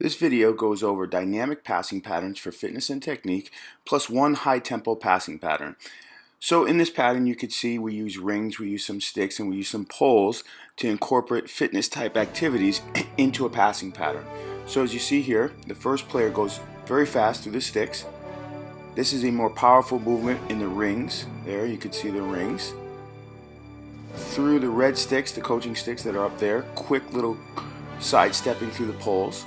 This video goes over dynamic passing patterns for fitness and technique, plus one high-tempo passing pattern. So in this pattern you could see we use rings, we use some sticks, and we use some poles to incorporate fitness type activities into a passing pattern. So as you see here, the first player goes very fast through the sticks. This is a more powerful movement in the rings. There you can see the rings. Through the red sticks, the coaching sticks that are up there, quick little sidestepping through the poles.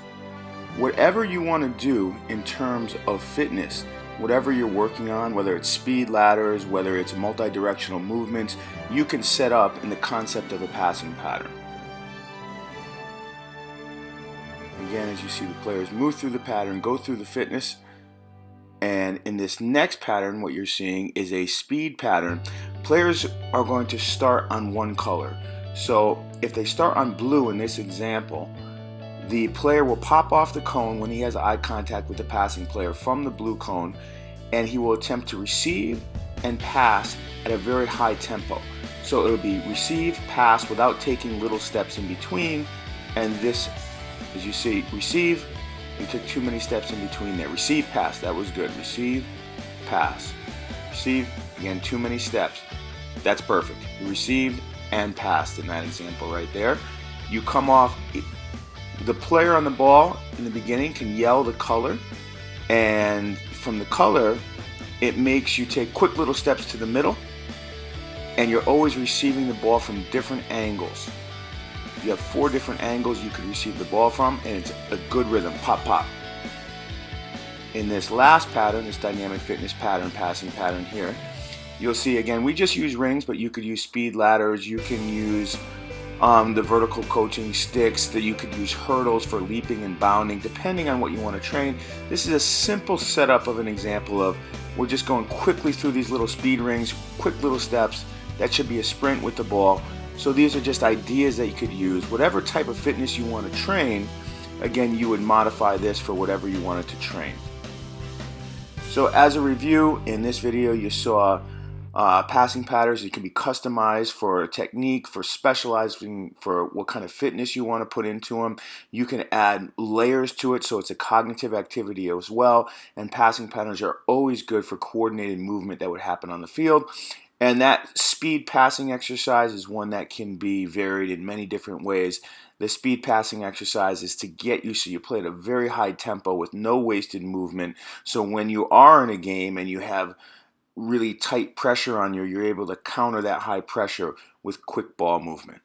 Whatever you want to do in terms of fitness, whatever you're working on, whether it's speed ladders, whether it's multi-directional movements, you can set up in the concept of a passing pattern. Again, as you see the players move through the pattern, go through the fitness, and in this next pattern what you're seeing is a speed pattern. Players are going to start on one color. So if they start on blue in this example, the player will pop off the cone when he has eye contact with the passing player from the blue cone, and he will attempt to receive and pass at a very high tempo. So it will be receive, pass without taking little steps in between, and this, as you see, receive, you took too many steps in between there. Receive, pass, that was good. Receive, pass. Receive, again, too many steps. That's perfect. You received and passed in that example right there. You come off. The player on the ball in the beginning can yell the color, and from the color it makes you take quick little steps to the middle, and you're always receiving the ball from different angles. You have 4 different angles you could receive the ball from, and it's a good rhythm, pop pop. In this last pattern, this dynamic fitness pattern, passing pattern here, you'll see again we just use rings, but you could use speed ladders, you can use the vertical coaching sticks, that you could use hurdles for leaping and bounding depending on what you want to train. This is a simple setup of an example of we're just going quickly through these little speed rings, quick little steps. That should be a sprint with the ball. So these are just ideas that you could use. Whatever type of fitness you want to train, again, you would modify this for whatever you wanted to train. So as a review, in this video you saw passing patterns. It can be customized for a technique, for specializing for what kind of fitness you want to put into them. You can add layers to it, so it's a cognitive activity as well. And passing patterns are always good for coordinated movement that would happen on the field. And that speed passing exercise is one that can be varied in many different ways. The speed passing exercise is to get you so you play at a very high tempo with no wasted movement. So when you are in a game and you have really tight pressure on you, you're able to counter that high pressure with quick ball movement.